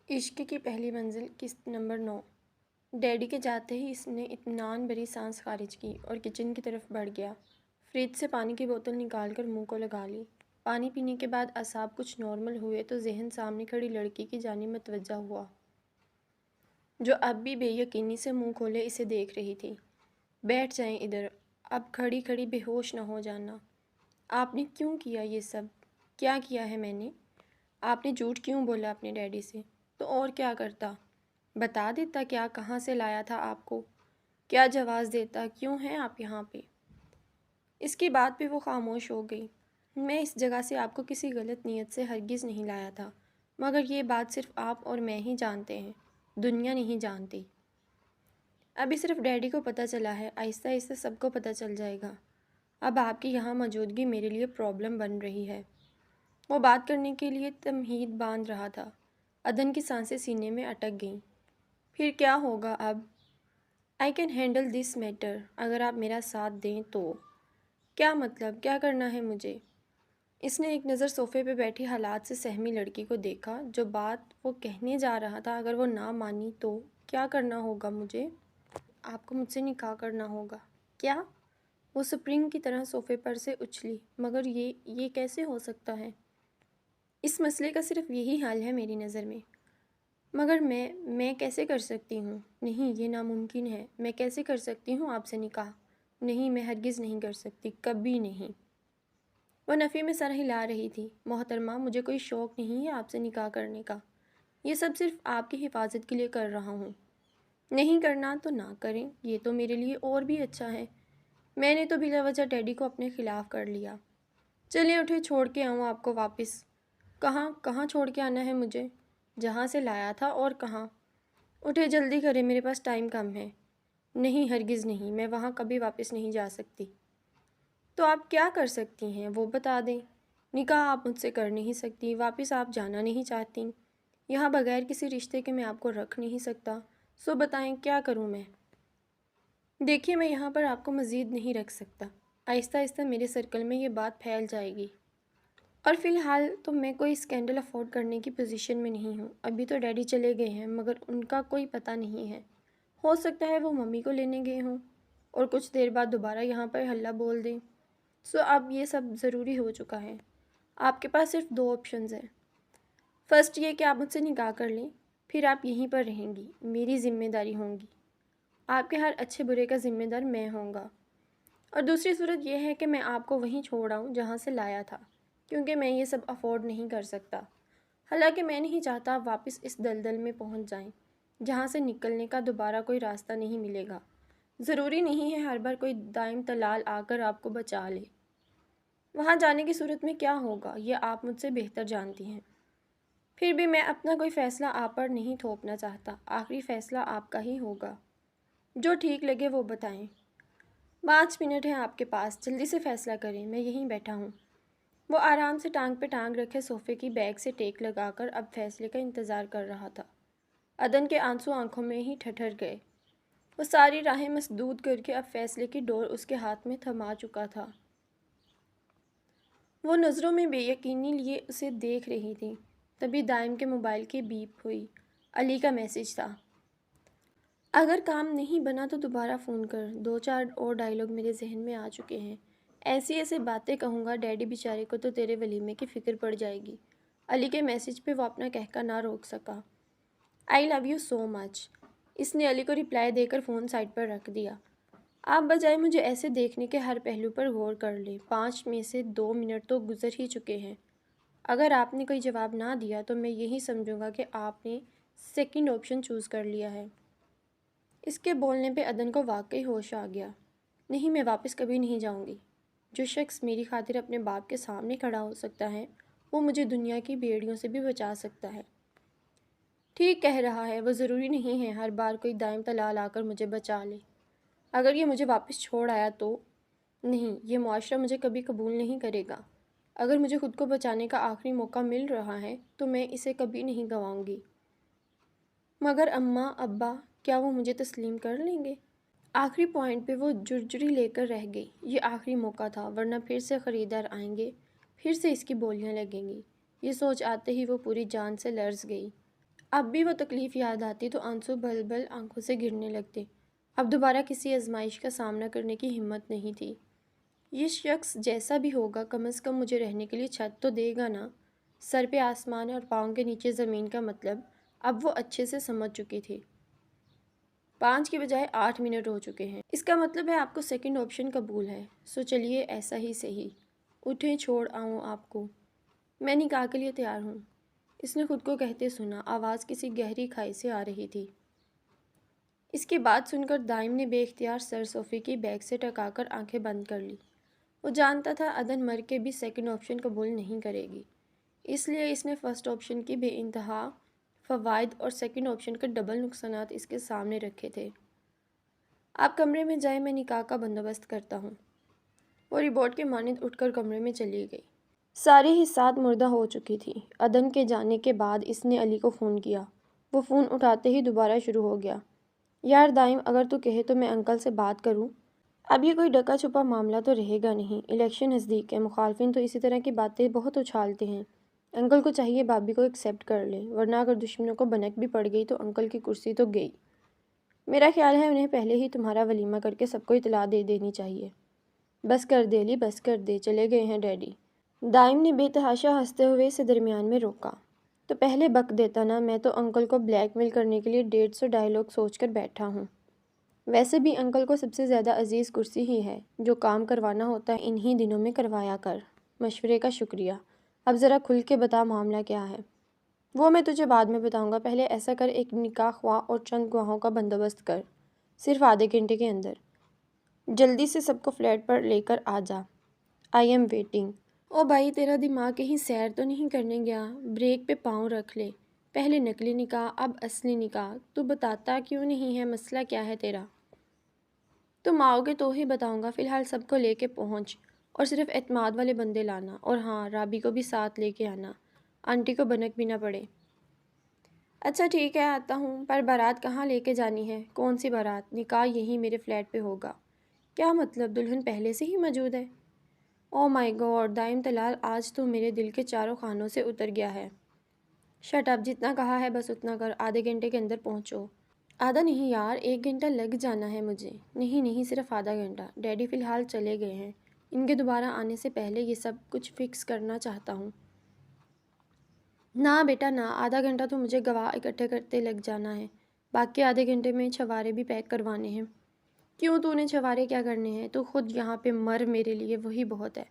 عشق کی پہلی منزل قسط نمبر 9۔ ڈیڈی کے جاتے ہی اس نے اطمینان بھری سانس خارج کی اور کچن کی طرف بڑھ گیا۔ فریج سے پانی کی بوتل نکال کر منہ کو لگا لی۔ پانی پینے کے بعد اعصاب کچھ نارمل ہوئے تو ذہن سامنے کھڑی لڑکی کی جانب متوجہ ہوا، جو اب بھی بے یقینی سے منہ کھولے اسے دیکھ رہی تھی۔ بیٹھ جائیں ادھر، اب کھڑی کھڑی بے ہوش نہ ہو جانا۔ آپ نے کیوں کیا یہ سب؟ کیا کیا ہے میں نے؟ آپ نے جھوٹ کیوں بولا اپنے ڈیڈی سے؟ تو اور کیا کرتا؟ بتا دیتا کیا کہاں سے لایا تھا آپ کو؟ کیا جواز دیتا کیوں ہیں آپ یہاں پہ؟ اس کی بات پہ وہ خاموش ہو گئی۔ میں اس جگہ سے آپ کو کسی غلط نیت سے ہرگز نہیں لایا تھا، مگر یہ بات صرف آپ اور میں ہی جانتے ہیں، دنیا نہیں جانتی۔ ابھی صرف ڈیڈی کو پتہ چلا ہے، آہستہ آہستہ سب کو پتہ چل جائے گا۔ اب آپ کی یہاں موجودگی میرے لیے پرابلم بن رہی ہے۔ وہ بات کرنے کے لیے تمہید باندھ رہا تھا۔ عدن کی سانسیں سینے میں اٹک گئیں۔ پھر کیا ہوگا اب؟ I can handle this matter, اگر آپ میرا ساتھ دیں تو۔ کیا مطلب؟ کیا کرنا ہے مجھے؟ اس نے ایک نظر صوفے پہ بیٹھی حالات سے سہمی لڑکی کو دیکھا۔ جو بات وہ کہنے جا رہا تھا اگر وہ نہ مانی تو کیا کرنا ہوگا مجھے؟ آپ کو مجھ سے نکاح کرنا ہوگا۔ کیا؟ وہ سپرنگ کی طرح صوفے پر سے اچھلی۔ مگر یہ کیسے ہو سکتا ہے؟ اس مسئلے کا صرف یہی حل ہے میری نظر میں۔ مگر میں کیسے کر سکتی ہوں؟ نہیں، یہ ناممکن ہے۔ میں کیسے کر سکتی ہوں آپ سے نکاح؟ نہیں، میں ہرگز نہیں کر سکتی، کبھی نہیں۔ وہ نفی میں سر ہلا رہی تھی۔ محترمہ، مجھے کوئی شوق نہیں ہے آپ سے نکاح کرنے کا۔ یہ سب صرف آپ کی حفاظت کے لیے کر رہا ہوں۔ نہیں کرنا تو نہ کریں، یہ تو میرے لیے اور بھی اچھا ہے۔ میں نے تو بلا وجہ ڈیڈی کو اپنے خلاف کر لیا۔ چلیں اٹھے، چھوڑ کے آؤں آپ کو واپس۔ کہاں چھوڑ کے آنا ہے مجھے؟ جہاں سے لایا تھا، اور کہاں؟ اٹھے، جلدی کریں، میرے پاس ٹائم کم ہے۔ نہیں، ہرگز نہیں، میں وہاں کبھی واپس نہیں جا سکتی۔ تو آپ کیا کر سکتی ہیں وہ بتا دیں۔ نکاح آپ مجھ سے کر نہیں سکتی، واپس آپ جانا نہیں چاہتی، یہاں بغیر کسی رشتے کے میں آپ کو رکھ نہیں سکتا، سو بتائیں کیا کروں میں؟ دیکھیے، میں یہاں پر آپ کو مزید نہیں رکھ سکتا۔ آہستہ آہستہ میرے سرکل میں یہ بات پھیل جائے گی، اور فی الحال تو میں کوئی اسکینڈل افورڈ کرنے کی پوزیشن میں نہیں ہوں۔ ابھی تو ڈیڈی چلے گئے ہیں، مگر ان کا کوئی پتہ نہیں ہے۔ ہو سکتا ہے وہ ممی کو لینے گئے ہوں اور کچھ دیر بعد دوبارہ یہاں پر ہلہ بول دیں۔ سو اب یہ سب ضروری ہو چکا ہے۔ آپ کے پاس صرف 2 آپشنز ہیں۔ فرسٹ یہ کہ آپ مجھ سے نکاح کر لیں، پھر آپ یہیں پر رہیں گی، میری ذمہ داری ہوں گی، آپ کے ہر اچھے برے کا ذمہ دار میں ہوں گا۔ اور دوسری صورت یہ ہے کہ میں آپ کو وہیں چھوڑ آؤں جہاں سے لایا تھا، کیونکہ میں یہ سب افورڈ نہیں کر سکتا۔ حالانکہ میں نہیں چاہتا آپ واپس اس دلدل میں پہنچ جائیں، جہاں سے نکلنے کا دوبارہ کوئی راستہ نہیں ملے گا۔ ضروری نہیں ہے ہر بار کوئی دائم تلال آ کر آپ کو بچا لے۔ وہاں جانے کی صورت میں کیا ہوگا یہ آپ مجھ سے بہتر جانتی ہیں۔ پھر بھی میں اپنا کوئی فیصلہ آپ پر نہیں تھوپنا چاہتا، آخری فیصلہ آپ کا ہی ہوگا۔ جو ٹھیک لگے وہ بتائیں۔ 5 منٹ ہیں آپ کے پاس، جلدی سے فیصلہ کریں، میں یہیں بیٹھا ہوں۔ وہ آرام سے ٹانگ پہ ٹانگ رکھے صوفے کی بیگ سے ٹیک لگا کر اب فیصلے کا انتظار کر رہا تھا۔ عدن کے آنسو آنکھوں میں ہی ٹھٹر گئے۔ وہ ساری راہیں مسدود کر کے اب فیصلے کی ڈور اس کے ہاتھ میں تھما چکا تھا۔ وہ نظروں میں بے یقینی لیے اسے دیکھ رہی تھی۔ تبھی دائم کے موبائل کی بیپ ہوئی۔ علی کا میسج تھا۔ اگر کام نہیں بنا تو دوبارہ فون کر، 2-4 اور ڈائلاگ میرے ذہن میں آ چکے ہیں، ایسی باتیں کہوں گا ڈیڈی بیچارے کو تو تیرے ولیمے کی فکر پڑ جائے گی۔ علی کے میسج پہ وہ اپنا کہکا نہ روک سکا۔ آئی لو یو سو مچ۔ اس نے علی کو رپلائی دے کر فون سائڈ پر رکھ دیا۔ آپ بجائے مجھے ایسے دیکھنے کے ہر پہلو پر غور کر لیں، 5 میں سے 2 منٹ تو گزر ہی چکے ہیں۔ اگر آپ نے کوئی جواب نہ دیا تو میں یہی سمجھوں گا کہ آپ نے سیکنڈ آپشن چوز کر لیا ہے۔ اس کے بولنے پہ عدن کو واقعی ہوش آ گیا۔ نہیں، میں واپس کبھی نہیں جاؤں گی۔ جو شخص میری خاطر اپنے باپ کے سامنے کھڑا ہو سکتا ہے، وہ مجھے دنیا کی بیڑیوں سے بھی بچا سکتا ہے۔ ٹھیک کہہ رہا ہے، وہ ضروری نہیں ہے ہر بار کوئی دائم تلال آ کر مجھے بچا لے۔ اگر یہ مجھے واپس چھوڑ آیا تو؟ نہیں، یہ معاشرہ مجھے کبھی قبول نہیں کرے گا۔ اگر مجھے خود کو بچانے کا آخری موقع مل رہا ہے تو میں اسے کبھی نہیں گنواؤں گی۔ مگر اماں، ابا، کیا وہ مجھے تسلیم کر لیں گے؟ آخری پوائنٹ پہ وہ جرجری لے کر رہ گئی۔ یہ آخری موقع تھا، ورنہ پھر سے خریدار آئیں گے، پھر سے اس کی بولیاں لگیں گی۔ یہ سوچ آتے ہی وہ پوری جان سے لرز گئی۔ اب بھی وہ تکلیف یاد آتی تو آنسو بل بل آنکھوں سے گرنے لگتے۔ اب دوبارہ کسی آزمائش کا سامنا کرنے کی ہمت نہیں تھی۔ یہ شخص جیسا بھی ہوگا کم از کم مجھے رہنے کے لیے چھت تو دے گا نا۔ سر پہ آسمان اور پاؤں کے نیچے زمین کا مطلب اب وہ اچھے سے سمجھ چکی تھی۔ 5 کے بجائے 8 منٹ ہو چکے ہیں۔ اس کا مطلب ہے آپ کو سیکنڈ آپشن قبول ہے، سو چلیے ایسا ہی صحیح۔ اٹھیں، چھوڑ آؤں آپ کو، میں نکاح کے لیے تیار ہوں۔ اس نے خود کو کہتے سنا، آواز کسی گہری کھائی سے آ رہی تھی۔ اس کی بات سن کر دائم نے بے اختیار سر صوفی کی بیک سے ٹکا کر آنکھیں بند کر لی۔ وہ جانتا تھا عدن مر کے بھی سیکنڈ آپشن قبول نہیں کرے گی، اس لیے اس نے فرسٹ آپشن کی بے انتہا فوائد اور سیکنڈ آپشن کے ڈبل نقصانات اس کے سامنے رکھے تھے۔ آپ کمرے میں جائیں، میں نکاح کا بندوبست کرتا ہوں۔ وہ ریبوٹ کے مانند اٹھ کر کمرے میں چلی گئی۔ ساری حسات مردہ ہو چکی تھی۔ عدن کے جانے کے بعد اس نے علی کو فون کیا۔ وہ فون اٹھاتے ہی دوبارہ شروع ہو گیا۔ یار دائم، اگر تو کہے تو میں انکل سے بات کروں۔ اب یہ کوئی ڈکا چھپا معاملہ تو رہے گا نہیں، الیکشن نزدیک ہے، مخالفین تو اسی طرح کی باتیں بہت اچھالتے ہیں۔ انکل کو چاہیے بھابھی کو ایکسیپٹ کر لیں، ورنہ اگر دشمنوں کو بنک بھی پڑ گئی تو انکل کی کرسی تو گئی۔ میرا خیال ہے انہیں پہلے ہی تمہارا ولیمہ کر کے سب کو اطلاع دے دینی چاہیے۔ بس کر دے علی، بس کر دے، چلے گئے ہیں ڈیڈی۔ دائم نے بے تحاشا ہنستے ہوئے اسے درمیان میں روکا۔ تو پہلے بک دیتا نا، میں تو انکل کو بلیک میل کرنے کے لیے 150 ڈائیلاگ سوچ کر بیٹھا ہوں۔ ویسے بھی انکل کو سب سے زیادہ عزیز کرسی ہی ہے، جو کام کروانا ہوتا ہے انہی دنوں میں کروایا کر۔ مشورے کا شکریہ، اب ذرا کھل کے بتا معاملہ کیا ہے۔ وہ میں تجھے بعد میں بتاؤں گا، پہلے ایسا کر ایک نکاح خواہ اور چند گواہوں کا بندوبست کر، صرف آدھے گھنٹے کے اندر۔ جلدی سے سب کو فلیٹ پر لے کر آ جا، آئی ایم ویٹنگ۔ او بھائی، تیرا دماغ کہیں سیر تو نہیں کرنے گیا؟ بریک پہ پاؤں رکھ لے، پہلے نقلی نکاح اب اصلی نکاح، تو بتاتا کیوں نہیں ہے؟ مسئلہ کیا ہے تیرا؟ تم آؤ گے تو ہی بتاؤں گا، فی الحال سب کو لے کے پہنچ، اور صرف اعتماد والے بندے لانا، اور ہاں رابی کو بھی ساتھ لے کے آنا، آنٹی کو بنک بھی نہ پڑے۔ اچھا ٹھیک ہے، آتا ہوں، پر بارات کہاں لے کے جانی ہے؟ کون سی بارات؟ نکاح یہیں میرے فلیٹ پہ ہوگا۔ کیا مطلب، دلہن پہلے سے ہی موجود ہے؟ او مائی گاڈ دائم تلال، آج تو میرے دل کے چاروں خانوں سے اتر گیا ہے۔ شٹ اپ، جتنا کہا ہے بس اتنا کر، آدھے گھنٹے کے اندر پہنچو۔ آدھا نہیں یار، 1 گھنٹہ لگ جانا ہے مجھے۔ نہیں صرف آدھا گھنٹہ، ڈیڈی فی الحال چلے گئے ہیں، ان کے دوبارہ آنے سے پہلے یہ سب کچھ فکس کرنا چاہتا ہوں۔ نہ بیٹا نہ، آدھا گھنٹہ تو مجھے گواہ اکٹھے کرتے لگ جانا ہے، باقی آدھے گھنٹے میں چھوارے بھی پیک کروانے ہیں۔ کیوں، تو نے چھوارے کیا کرنے ہیں؟ تو خود یہاں پہ مر، میرے لیے وہی بہت ہے۔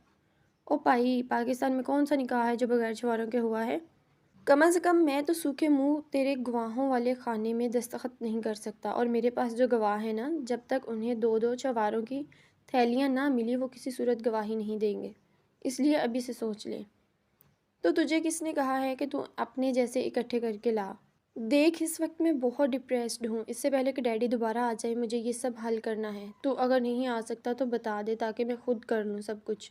او بھائی، پاکستان میں کون سا نکاح ہے جو بغیر چھواروں کے ہوا ہے؟ کم از کم میں تو سوکھے منہ تیرے گواہوں والے خانے میں دستخط نہیں کر سکتا، اور میرے پاس جو گواہ ہیں نا، جب تک انہیں 2 چھواروں کی تھیلیاں نہ ملی وہ کسی صورت گواہی نہیں دیں گے، اس لیے ابھی سے سوچ لے۔ تو تجھے کس نے کہا ہے کہ تو اپنے جیسے اکٹھے کر کے لا؟ دیکھ، اس وقت میں بہت ڈپریسڈ ہوں، اس سے پہلے کہ ڈیڈی دوبارہ آ جائے مجھے یہ سب حل کرنا ہے۔ تو اگر نہیں آ سکتا تو بتا دے تاکہ میں خود کر لوں سب کچھ۔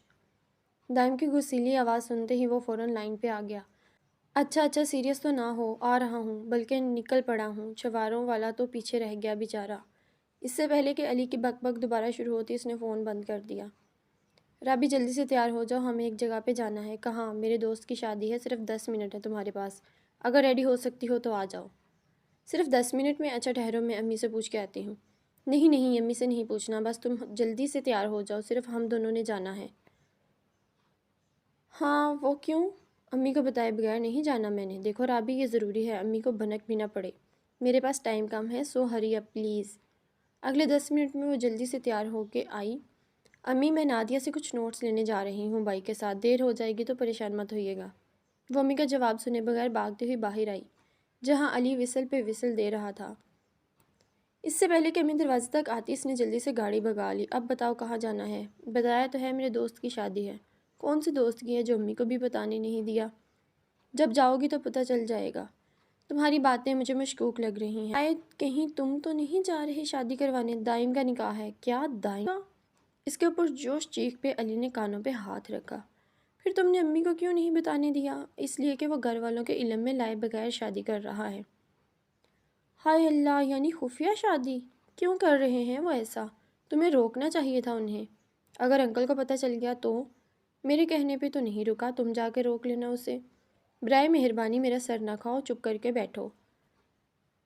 دائم کی غصیلی آواز سنتے ہی وہ فوراً لائن پہ آ گیا۔ اچھا سیریس تو نہ ہو، آ رہا ہوں، بلکہ نکل پڑا ہوں، چھواروں والا تو پیچھے رہ گیا بیچارہ۔ اس سے پہلے کہ علی کی بک بک دوبارہ شروع ہوتی اس نے فون بند کر دیا۔ رابی جلدی سے تیار ہو جاؤ، ہمیں ایک جگہ پہ جانا ہے۔ کہاں؟ میرے دوست کی شادی ہے، صرف 10 منٹ ہے تمہارے پاس، اگر ریڈی ہو سکتی ہو تو آ جاؤ۔ صرف 10 منٹ میں؟ اچھا ٹھہرو، میں امی سے پوچھ کے آتی ہوں۔ نہیں امی سے نہیں پوچھنا، بس تم جلدی سے تیار ہو جاؤ، صرف ہم دونوں نے جانا ہے۔ ہاں وہ کیوں؟ امی کو بتائے بغیر نہیں جانا میں نے، دیکھو رابی یہ ضروری ہے، امی کو بھنک بھی نہ پڑے، میرے پاس ٹائم کم ہے، سو ہری اپ پلیز۔ اگلے 10 منٹ میں وہ جلدی سے تیار ہو کے آئی۔ امی میں نادیہ سے کچھ نوٹس لینے جا رہی ہوں بائی کے ساتھ، دیر ہو جائے گی تو پریشان مت ہوئیے گا۔ وہ امی کا جواب سنے بغیر بھاگتی ہوئی باہر آئی، جہاں علی وصل پہ وصل دے رہا تھا۔ اس سے پہلے کہ امی دروازے تک آتی اس نے جلدی سے گاڑی بھگا لی۔ اب بتاؤ کہاں جانا ہے؟ بتایا تو ہے، میرے دوست کی شادی ہے۔ کون سی دوست کی ہے جو امی کو بھی بتانے نہیں دیا؟ جب جاؤ گی تو پتہ چل جائے گا۔ تمہاری باتیں مجھے مشکوک لگ رہی ہیں، شاید کہیں تم تو نہیں جا رہے شادی کروانے؟ دائم کا نکاح ہے۔ کیا دائم کا؟ اس کے اوپر جوش چیخ پہ علی نے کانوں پہ ہاتھ رکھا۔ پھر تم نے امی کو کیوں نہیں بتانے دیا؟ اس لیے کہ وہ گھر والوں کے علم میں لائے بغیر شادی کر رہا ہے۔ ہائے اللہ، یعنی خفیہ شادی؟ کیوں کر رہے ہیں وہ ایسا؟ تمہیں روکنا چاہیے تھا انہیں۔ اگر انکل کو پتہ چل گیا تو؟ میرے کہنے پہ تو نہیں رکا، تم جا کے روک لینا اسے۔ برائے مہربانی میرا سر نہ کھاؤ، چپ کر کے بیٹھو۔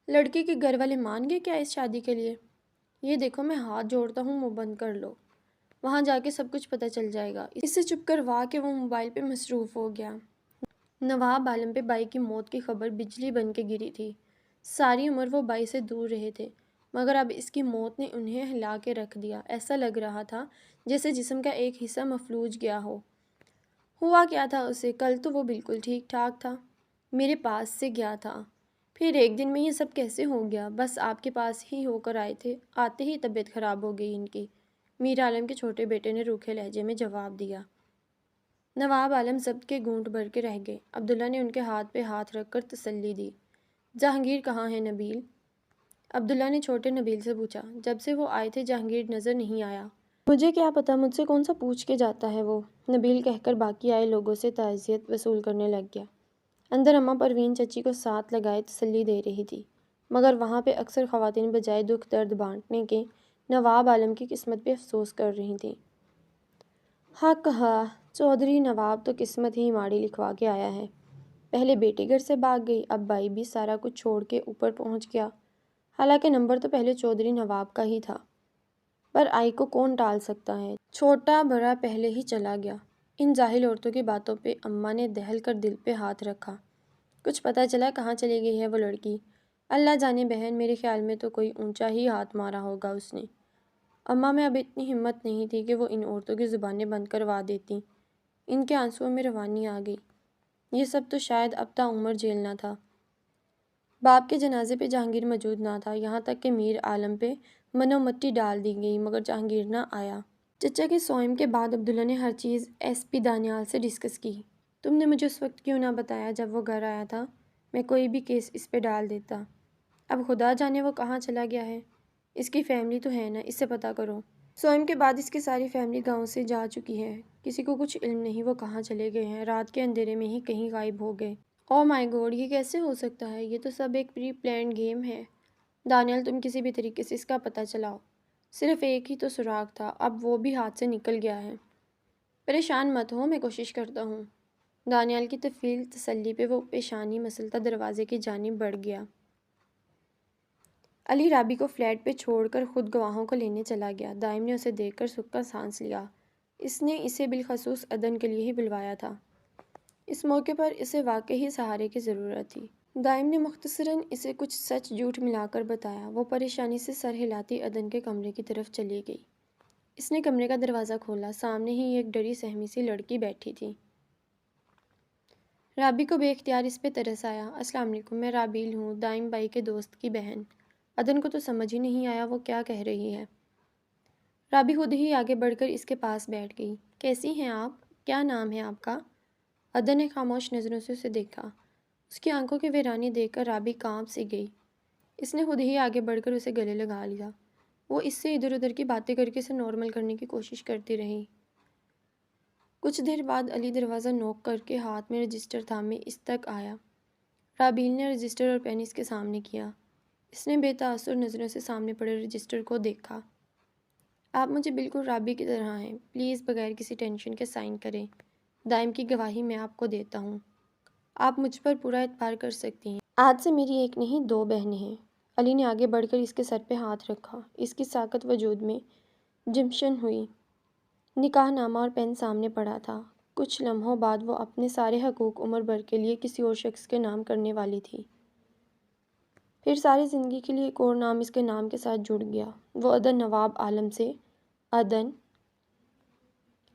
لڑکی کے گھر والے مان گئے کیا اس شادی کے لیے؟ یہ دیکھو میں ہاتھ جوڑتا ہوں، منہ بند کر لو، وہاں جا کے سب کچھ پتہ چل جائے گا۔ اس سے چپ کروا کے وہ موبائل پہ مصروف ہو گیا۔ نواب عالم پہ بائی کی موت کی خبر بجلی بن کے گری تھی۔ ساری عمر وہ بائی سے دور رہے تھے، مگر اب اس کی موت نے انہیں ہلا کے رکھ دیا۔ ایسا لگ رہا تھا جیسے جسم کا ایک حصہ مفلوج گیا ہو۔ ہوا کیا تھا اسے؟ کل تو وہ بالکل ٹھیک ٹھاک تھا، میرے پاس سے گیا تھا، پھر ایک دن میں یہ سب کیسے ہو گیا؟ بس آپ کے پاس ہی ہو کر آئے تھے، آتے ہی طبیعت خراب ہو گئی ان کی، میر عالم کے چھوٹے بیٹے نے روکھے لہجے میں جواب دیا۔ نواب عالم ضبط کے گھونٹ بھر کے رہ گئے۔ عبداللہ نے ان کے ہاتھ پہ ہاتھ رکھ کر تسلی دی۔ جہانگیر کہاں ہے نبیل؟ عبداللہ نے چھوٹے نبیل سے پوچھا۔ جب سے وہ آئے تھے جہانگیر نظر نہیں آیا۔ مجھے کیا پتا، مجھ سے کون سا پوچھ کے جاتا ہے وہ، نبیل کہہ کر باقی آئے لوگوں سے تعزیت وصول کرنے لگ گیا۔ اندر اماں پروین چچی کو ساتھ لگائے تسلی دے رہی تھی، مگر وہاں پہ اکثر خواتین بجائے دکھ درد بانٹنے کے نواب عالم کی قسمت پہ افسوس کر رہی تھیں۔ حق کہا، چودھری نواب تو قسمت ہی ماڑی لکھوا کے آیا ہے۔ پہلے بیٹی گھر سے بھاگ گئی، اب بھائی بھی سارا کچھ چھوڑ کے اوپر پہنچ گیا۔ حالانکہ نمبر تو پہلے چودھری نواب کا ہی تھا، پر آئی کو کون ٹال سکتا ہے؟ چھوٹا بڑا پہلے ہی چلا گیا۔ ان جاہل عورتوں کی باتوں پہ اماں نے دہل کر دل پہ ہاتھ رکھا۔ کچھ پتہ چلا کہاں چلی گئی ہے وہ لڑکی؟ اللہ جانے بہن، میرے خیال میں تو کوئی اونچا ہی ہاتھ مارا ہوگا اس نے۔ اماں میں اب اتنی ہمت نہیں تھی کہ وہ ان عورتوں کی زبانیں بند کروا دیتی۔ ان کے آنسوؤں میں روانی آ گئی۔ یہ سب تو شاید اب تا عمر جھیلنا تھا۔ باپ کے جنازے پہ جہانگیر موجود نہ تھا، یہاں تک کہ میر عالم پہ منو مٹی ڈال دی گئی، مگر جہانگیر نہ آیا۔ چچا کے سوئم کے بعد عبداللہ نے ہر چیز ایس پی دانیال سے ڈسکس کی۔ تم نے مجھے اس وقت کیوں نہ بتایا جب وہ گھر آیا تھا؟ میں کوئی بھی کیس اس پہ ڈال دیتا۔ اب خدا جانے وہ کہاں چلا گیا ہے۔ اس کی فیملی تو ہے نا، اس سے پتہ کرو۔ سوئم کے بعد اس کی ساری فیملی گاؤں سے جا چکی ہے، کسی کو کچھ علم نہیں وہ کہاں چلے گئے ہیں، رات کے اندھیرے میں ہی کہیں غائب ہو گئے۔ او مائی گاڈ، یہ کیسے ہو سکتا ہے؟ یہ تو سب ایک پری پلانڈ گیم ہے۔ دانیال تم کسی بھی طریقے سے اس کا پتہ چلاؤ۔ صرف ایک ہی تو سراغ تھا، اب وہ بھی ہاتھ سے نکل گیا ہے۔ پریشان مت ہو، میں کوشش کرتا ہوں۔ دانیال کی طویل تسلی پہ وہ پیشانی مسلتا دروازے کی جانب بڑھ گیا۔ علی رابی کو فلیٹ پہ چھوڑ کر خود گواہوں کو لینے چلا گیا۔ دائم نے اسے دیکھ کر سکھ کا سانس لیا۔ اس نے اسے بالخصوص عدن کے لیے ہی بلوایا تھا۔ اس موقع پر اسے واقعی سہارے کی ضرورت تھی۔ دائم نے مختصراً اسے کچھ سچ جھوٹ ملا کر بتایا۔ وہ پریشانی سے سر ہلاتی عدن کے کمرے کی طرف چلی گئی۔ اس نے کمرے کا دروازہ کھولا، سامنے ہی ایک ڈری سہمی سی لڑکی بیٹھی تھی۔ رابی کو بے اختیار اس پہ ترس آیا۔ السلام علیکم، میں رابیل ہوں، دائم بائی کے دوست کی بہن۔ عدن کو تو سمجھ ہی نہیں آیا وہ کیا کہہ رہی ہے۔ رابی خود ہی آگے بڑھ کر اس کے پاس بیٹھ گئی۔ کیسی ہیں آپ؟ کیا نام ہے آپ کا؟ عدن نے خاموش نظروں سے اسے دیکھا۔ اس کی آنکھوں کی ویرانی دیکھ کر رابی کانپ سی گئی۔ اس نے خود ہی آگے بڑھ کر اسے گلے لگا لیا۔ وہ اس سے ادھر ادھر کی باتیں کر کے اسے نارمل کرنے کی کوشش کرتی رہی۔ کچھ دیر بعد علی دروازہ نوک کر کے ہاتھ میں رجسٹر تھامے اس تک آیا۔ رابیل نے رجسٹر اور پین اس کے سامنے کیا۔ اس نے بے تاثر نظروں سے سامنے پڑے رجسٹر کو دیکھا۔ آپ مجھے بالکل رابی کی طرح ہیں، پلیز بغیر کسی ٹینشن کے سائن کریں۔ دائم کی گواہی میں آپ کو دیتا ہوں، آپ مجھ پر پورا اعتبار کر سکتی ہیں۔ آج سے میری ایک نہیں دو بہنیں ہیں۔ علی نے آگے بڑھ کر اس کے سر پہ ہاتھ رکھا۔ اس کی ساکت وجود میں جمشن ہوئی۔ نکاح نامہ اور پین سامنے پڑا تھا۔ کچھ لمحوں بعد وہ اپنے سارے حقوق عمر بھر کے لیے کسی اور شخص کے نام کرنے والی تھی۔ پھر ساری زندگی کے لیے ایک اور نام اس کے نام کے ساتھ جڑ گیا، وہ عدن نواب عالم سے۔ عدن۔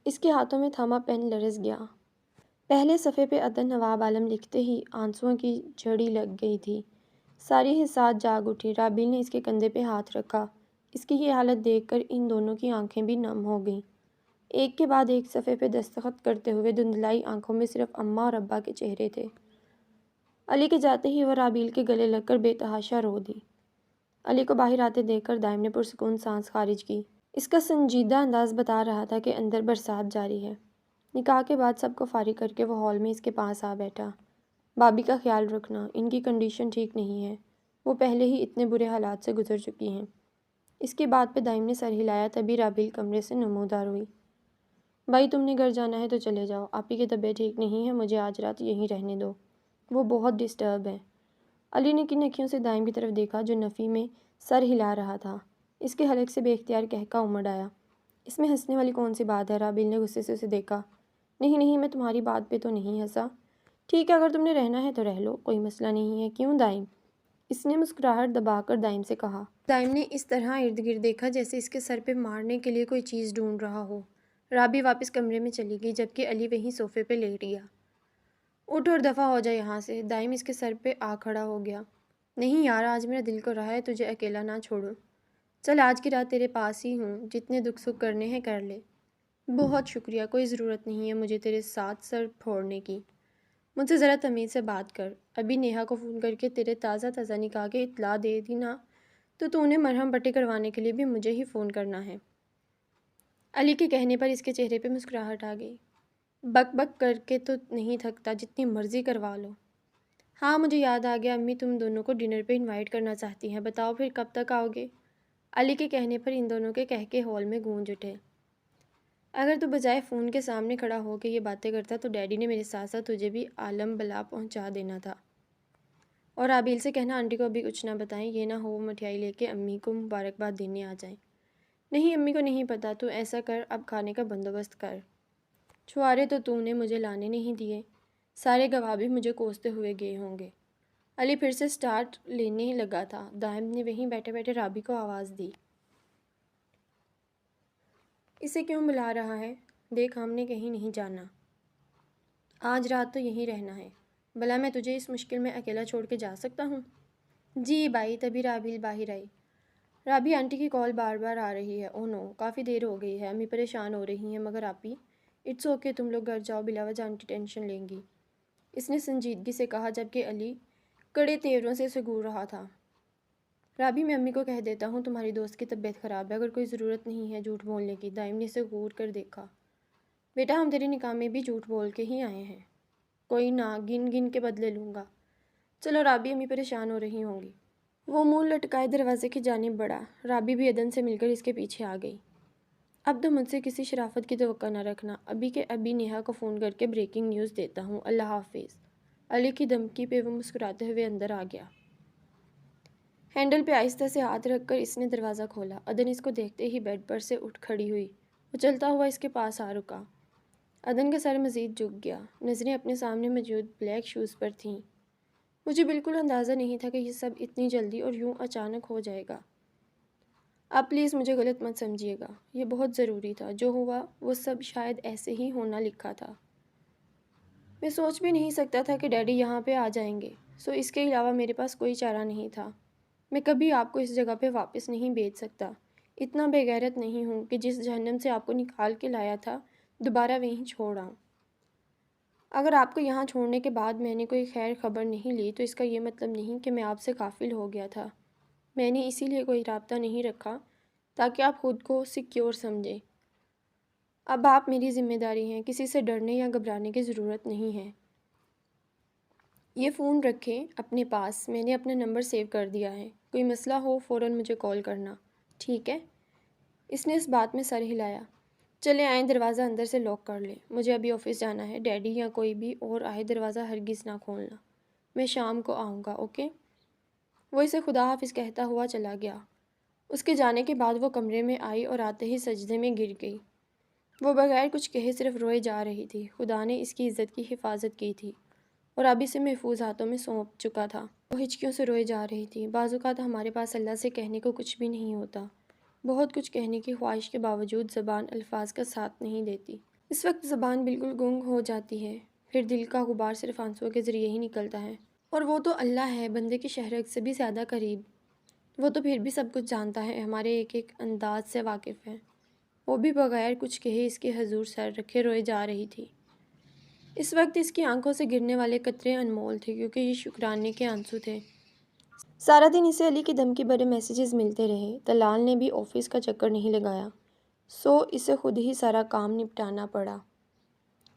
اس کے ہاتھوں میں تھاما پین لرز گیا۔ پہلے صفحے پہ عدن نواب عالم لکھتے ہی آنسوؤں کی جھڑی لگ گئی تھی۔ ساری حسات جاگ اٹھی۔ رابیل نے اس کے کندھے پہ ہاتھ رکھا۔ اس کی یہ حالت دیکھ کر ان دونوں کی آنکھیں بھی نم ہو گئیں۔ ایک کے بعد ایک صفحے پہ دستخط کرتے ہوئے دھندلائی آنکھوں میں صرف اماں اور ابا کے چہرے تھے۔ علی کے جاتے ہی وہ رابیل کے گلے لگ کر بے تحاشا رو دی۔ علی کو باہر آتے دیکھ کر دائم نے پرسکون سانس خارج کی۔ اس کا سنجیدہ انداز بتا رہا تھا کہ اندر برسات جاری ہے۔ نکاح کے بعد سب کو فارغ کر کے وہ ہال میں اس کے پاس آ بیٹھا۔ بابی کا خیال رکھنا، ان کی کنڈیشن ٹھیک نہیں ہے، وہ پہلے ہی اتنے برے حالات سے گزر چکی ہیں۔ اس کی بات پہ دائم نے سر ہلایا، تبھی رابیل کمرے سے نمودار ہوئی۔ بھائی تم نے گھر جانا ہے تو چلے جاؤ، آپی کی طبیعت ٹھیک نہیں ہے، مجھے آج رات یہیں رہنے دو، وہ بہت ڈسٹرب ہے۔ علی نے کن اکھیوں سے دائم کی طرف دیکھا جو نفی میں سر ہلا رہا تھا۔ اس کے حلق سے بے اختیار کہکا امڑ آیا۔ اس میں ہنسنے والی کون سی بات ہے؟ رابیل نے غصے سے اسے دیکھا۔ نہیں نہیں، میں تمہاری بات پہ تو نہیں ہنسا۔ ٹھیک ہے، اگر تم نے رہنا ہے تو رہ لو، کوئی مسئلہ نہیں ہے۔ کیوں دائم؟ اس نے مسکراہٹ دبا کر دائم سے کہا۔ دائم نے اس طرح ارد گرد دیکھا جیسے اس کے سر پہ مارنے کے لیے کوئی چیز ڈھونڈ رہا ہو۔ رابی واپس کمرے میں چلی گئی جبکہ علی وہیں صوفے پہ لیٹ گیا۔ اٹھ اور دفع ہو جا یہاں سے۔ دائم اس کے سر پہ آ کھڑا ہو گیا۔ نہیں یار، آج میرا دل کر رہا ہے تجھے اکیلا نہ چھوڑوں۔ چل آج کی رات تیرے پاس ہی ہوں، جتنے دکھ سکھ کرنے ہیں کر لے۔ بہت شکریہ، کوئی ضرورت نہیں ہے مجھے تیرے ساتھ سر پھوڑنے کی۔ مجھ سے ذرا تمیز سے بات کر۔ ابھی نیہا کو فون کر کے تیرے تازہ نکاح کے اطلاع دے دی نا، تو انہیں مرہم پٹی کروانے کے لیے بھی مجھے ہی فون کرنا ہے۔ علی کے کہنے پر اس کے چہرے پہ مسکراہٹ آ گئی۔ بک بک کر کے تو نہیں تھکتا، جتنی مرضی کروا لو۔ ہاں مجھے یاد آ گیا، امی تم دونوں کو ڈنر پہ انوائٹ کرنا چاہتی ہیں، بتاؤ پھر کب تک آؤ گے؟ علی کے کہنے پر ان دونوں کے کہکے ہال میں گونج اٹھے۔ اگر تو بجائے فون کے سامنے کھڑا ہو کے یہ باتیں کرتا تو ڈیڈی نے میرے ساتھ ساتھ تجھے بھی عالم بلا پہنچا دینا تھا۔ اور رابیل سے کہنا آنٹی کو ابھی کچھ نہ بتائیں، یہ نہ ہو وہ مٹھائی لے کے امی کو مبارکباد دینے آ جائیں۔ نہیں امی کو نہیں پتہ، تو ایسا کر اب کھانے کا بندوبست کر۔ چھوارے تو نے مجھے لانے نہیں دیے، سارے گواہ بھی مجھے کوستے ہوئے گئے ہوں گے۔ علی پھر سے سٹارٹ لینے لگا تھا۔ دائم نے وہیں بیٹھے بیٹھے رابی کو آواز دی۔ اسے کیوں بلا رہا ہے؟ دیکھ ہم نے کہیں نہیں جانا، آج رات تو یہیں رہنا ہے۔ بھلا میں تجھے اس مشکل میں اکیلا چھوڑ کے جا سکتا ہوں؟ جی بھائی۔ تبھی رابیل باہر آئی۔ رابی آنٹی کی کال بار بار آ رہی ہے۔ اوہ نو، کافی دیر ہو گئی ہے، امی پریشان ہو رہی ہیں، مگر آپی اٹس اوکے، تم لوگ گھر جاؤ، بلا وجہ آنٹی ٹینشن لیں گی، اس نے سنجیدگی سے کہا جبکہ علی کڑے تیوروں سے اسے گھور رہا تھا۔ رابی میں امی کو کہہ دیتا ہوں تمہاری دوست کی طبیعت خراب ہے، اگر کوئی ضرورت نہیں ہے جھوٹ بولنے کی۔ دائم نے اسے گھور کر دیکھا۔ بیٹا ہم تیرے نکاح میں بھی جھوٹ بول کے ہی آئے ہیں، کوئی نہ، گن گن کے بدلے لوں گا۔ چلو رابی، امی پریشان ہو رہی ہوں گی۔ وہ منہ لٹکائے دروازے کی جانب بڑھا۔ رابی بھی عدن سے مل کر اس کے پیچھے آ گئی۔ اب تو مجھ سے کسی شرافت کی توقع نہ رکھنا، ابھی کے ابھی نیہا کو فون کر کے بریکنگ نیوز دیتا ہوں، اللہ حافظ۔ علی کی دھمکی پہ وہ مسکراتے ہوئے اندر آ گیا۔ ہینڈل پہ آہستہ سے ہاتھ رکھ کر اس نے دروازہ کھولا۔ عدن اس کو دیکھتے ہی بیڈ پر سے اٹھ کھڑی ہوئی۔ وہ چلتا ہوا اس کے پاس آ رکا۔ عدن کا سر مزید جھک گیا، نظریں اپنے سامنے موجود بلیک شوز پر تھیں۔ مجھے بالکل اندازہ نہیں تھا کہ یہ سب اتنی جلدی اور یوں اچانک ہو جائے گا۔ آپ پلیز مجھے غلط مت سمجھیے گا، یہ بہت ضروری تھا، جو ہوا وہ سب شاید ایسے ہی ہونا لکھا تھا۔ میں سوچ بھی نہیں سکتا تھا کہ ڈیڈی یہاں پہ آ جائیں گے، سو اس کے علاوہ میرے پاس کوئی چارہ نہیں تھا۔ میں کبھی آپ کو اس جگہ پہ واپس نہیں بھیج سکتا، اتنا بے غیرت نہیں ہوں کہ جس جہنم سے آپ کو نکال کے لایا تھا دوبارہ وہیں چھوڑ آؤں۔ اگر آپ کو یہاں چھوڑنے کے بعد میں نے کوئی خیر خبر نہیں لی تو اس کا یہ مطلب نہیں کہ میں آپ سے غافل ہو گیا تھا۔ میں نے اسی لیے کوئی رابطہ نہیں رکھا تاکہ آپ خود کو سیکیور سمجھیں۔ اب آپ میری ذمہ داری ہیں، کسی سے ڈرنے یا گھبرانے کی ضرورت نہیں ہے۔ یہ فون رکھیں اپنے پاس، میں نے اپنا نمبر سیو کر دیا ہے، کوئی مسئلہ ہو فوراً مجھے کال کرنا، ٹھیک ہے؟ اس نے اس بات میں سر ہلایا۔ چلے آئیں، دروازہ اندر سے لاک کر لیں، مجھے ابھی آفس جانا ہے، ڈیڈی یا کوئی بھی اور آئے دروازہ ہرگز نہ کھولنا، میں شام کو آؤں گا، اوکے؟ وہ اسے خدا حافظ کہتا ہوا چلا گیا۔ اس کے جانے کے بعد وہ کمرے میں آئی اور آتے ہی سجدے میں گر گئی۔ وہ بغیر کچھ کہے صرف روئے جا رہی تھی۔ خدا نے اس کی عزت کی حفاظت کی تھی اور اب اسے محفوظ ہاتھوں میں سونپ چکا تھا۔ وہ ہچکیوں سے روئے جا رہی تھی۔ بعض اوقات ہمارے پاس اللہ سے کہنے کو کچھ بھی نہیں ہوتا، بہت کچھ کہنے کی خواہش کے باوجود زبان الفاظ کا ساتھ نہیں دیتی۔ اس وقت زبان بالکل گنگ ہو جاتی ہے، پھر دل کا غبار صرف آنسوؤں کے ذریعے ہی نکلتا ہے۔ اور وہ تو اللہ ہے، بندے کی شہرت سے بھی زیادہ قریب، وہ تو پھر بھی سب کچھ جانتا ہے، ہمارے ایک ایک انداز سے واقف ہے۔ وہ بھی بغیر کچھ کہے اس کے حضور سر رکھے روئے جا رہی تھی۔ اس وقت اس کی آنکھوں سے گرنے والے قطرے انمول تھے کیونکہ یہ شکرانے کے آنسو تھے۔ سارا دن اسے علی کی دھمکی بھرے میسیجز ملتے رہے۔ طلال نے بھی آفس کا چکر نہیں لگایا، سو اسے خود ہی سارا کام نپٹانا پڑا۔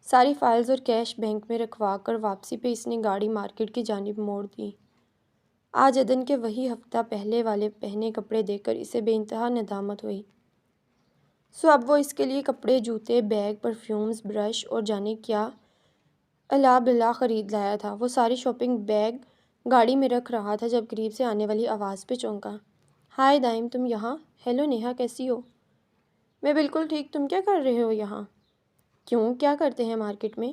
ساری فائلز اور کیش بینک میں رکھوا کر واپسی پہ اس نے گاڑی مارکیٹ کی جانب موڑ دی۔ آج عدن کے وہی ہفتہ پہلے والے پہنے کپڑے دیکھ کر اسے بے انتہا ندامت ہوئی۔ سو اب وہ اس کے لیے کپڑے، جوتے، بیگ، پرفیومز، برش اور جانے کیا الا بلا خرید لایا تھا۔ وہ ساری شاپنگ بیگ گاڑی میں رکھ رہا تھا جب قریب سے آنے والی آواز پہ چونکا۔ ہائے دائم، تم یہاں؟ ہیلو نیہا، کیسی ہو؟ میں بالکل ٹھیک، تم کیا کر رہے ہو یہاں؟ کیوں، کیا کرتے ہیں مارکیٹ میں؟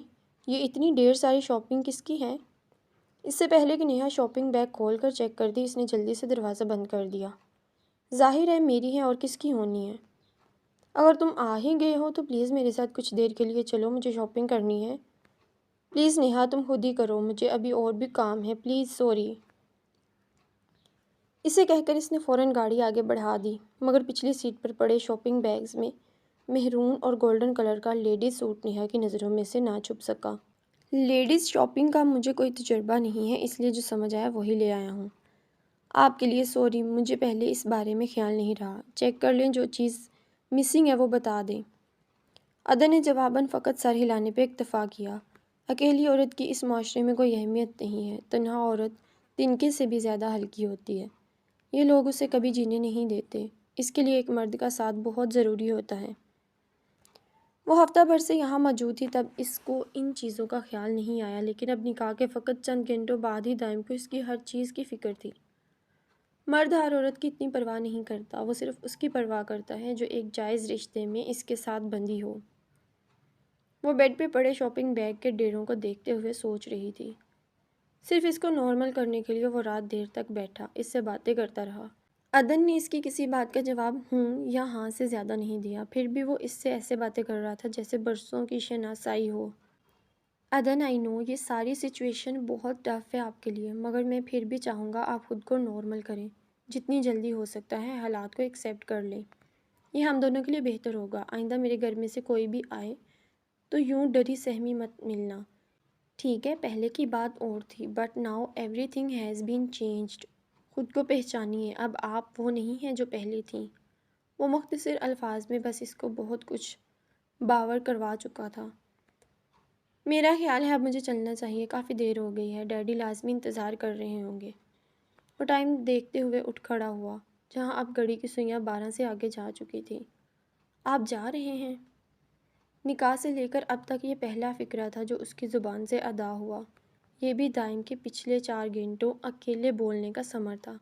یہ اتنی ڈھیر ساری شاپنگ کس کی ہے؟ اس سے پہلے کہ نیہا شاپنگ بیگ کھول کر چیک کرتی، اس نے جلدی سے دروازہ بند کر دیا۔ ظاہر ہے میری ہے، اور کس کی ہونی ہے؟ اگر تم آ ہی گئے ہو تو پلیز میرے ساتھ کچھ دیر کے لیے چلو، مجھے شاپنگ کرنی ہے۔ پلیز نیہا، تم خود ہی کرو، مجھے ابھی اور بھی کام ہے، پلیز سوری۔ اسے کہہ کر اس نے فوراً گاڑی آگے بڑھا دی، مگر پچھلی سیٹ پر پڑے شاپنگ بیگز میں مہرون اور گولڈن کلر کا لیڈیز سوٹ نیہا کی نظروں میں سے نہ چھپ سکا۔ لیڈیز شاپنگ کا مجھے کوئی تجربہ نہیں ہے، اس لیے جو سمجھ آیا وہی لے آیا ہوں۔ آپ کے لیے سوری، مجھے پہلے اس بارے میں خیال نہیں رہا۔ چیک کر لیں، جو چیز مسنگ ہے وہ بتا دیں۔ عدن نے جواباً فقط سر ہلانے پہ اکتفا کیا۔ اکیلی عورت کی اس معاشرے میں کوئی اہمیت نہیں ہے، تنہا عورت تنکے سے بھی زیادہ ہلکی ہوتی ہے۔ یہ لوگ اسے کبھی جینے نہیں دیتے، اس کے لیے ایک مرد کا ساتھ بہت ضروری ہوتا ہے۔ وہ ہفتہ بھر سے یہاں موجود تھی، تب اس کو ان چیزوں کا خیال نہیں آیا، لیکن اب نکاح کے فقط چند گھنٹوں بعد ہی دائم کو اس کی ہر چیز کی فکر تھی۔ مرد ہر عورت کی اتنی پرواہ نہیں کرتا، وہ صرف اس کی پرواہ کرتا ہے جو ایک جائز رشتے میں اس کے ساتھ بندھی ہو۔ وہ بیڈ پہ پڑے شاپنگ بیگ کے ڈھیروں کو دیکھتے ہوئے سوچ رہی تھی۔ صرف اس کو نارمل کرنے کے لیے وہ رات دیر تک بیٹھا، اس سے باتیں کرتا رہا۔ عدن نے اس کی کسی بات کا جواب ہوں یا ہاں سے زیادہ نہیں دیا، پھر بھی وہ اس سے ایسے باتیں کر رہا تھا جیسے برسوں کی شناسائی ہو۔ عدن، آئی نو یہ ساری سچویشن بہت ٹف ہے آپ کے لیے، مگر میں پھر بھی چاہوں گا آپ خود کو نارمل کریں، جتنی جلدی ہو سکتا ہے حالات کو ایکسیپٹ کر لیں۔ یہ ہم دونوں کے لیے بہتر ہوگا۔ آئندہ میرے گھر میں سے کوئی بھی آئے تو یوں ڈری سہمی مت ملنا، ٹھیک ہے؟ پہلے کی بات اور تھی، but now every thing has been changed. خود کو پہچانیے، اب آپ وہ نہیں ہیں جو پہلے تھیں۔ وہ مختصر الفاظ میں بس اس کو بہت کچھ باور کروا چکا تھا۔ میرا خیال ہے اب مجھے چلنا چاہیے، کافی دیر ہو گئی ہے، ڈیڈی لازمی انتظار کر رہے ہوں گے۔ وہ ٹائم دیکھتے ہوئے اٹھ کھڑا ہوا، جہاں اب گھڑی کی سوئیاں 12 سے آگے جا چکی تھیں۔ آپ جا رہے ہیں؟ نکاح سے لے کر اب تک یہ پہلا فقرہ تھا جو اس کی زبان سے ادا ہوا، یہ بھی دائم کے پچھلے 4 گھنٹوں اکیلے بولنے کا ثمر تھا،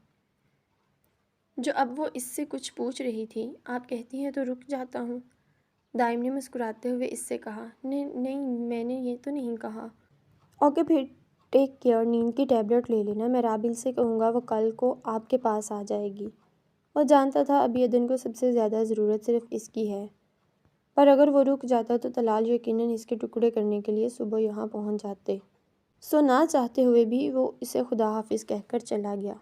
جو اب وہ اس سے کچھ پوچھ رہی تھی۔ آپ کہتی ہیں تو رک جاتا ہوں، دائم نے مسکراتے ہوئے اس سے کہا۔ نہیں، میں نے یہ تو نہیں کہا۔ اوکے پھر ٹیک کیئر، نیند کی ٹیبلٹ لے لینا، میں رابل سے کہوں گا وہ کل کو آپ کے پاس آ جائے گی۔ وہ جانتا تھا ابھی عدن کو سب سے زیادہ ضرورت صرف اس کی ہے، پر اگر وہ رک جاتا تو طلال یقیناً اس کے ٹکڑے کرنے کے لیے صبح یہاں پہنچ جاتے۔ سو نہ چاہتے ہوئے بھی وہ اسے خدا حافظ کہہ کر چلا گیا۔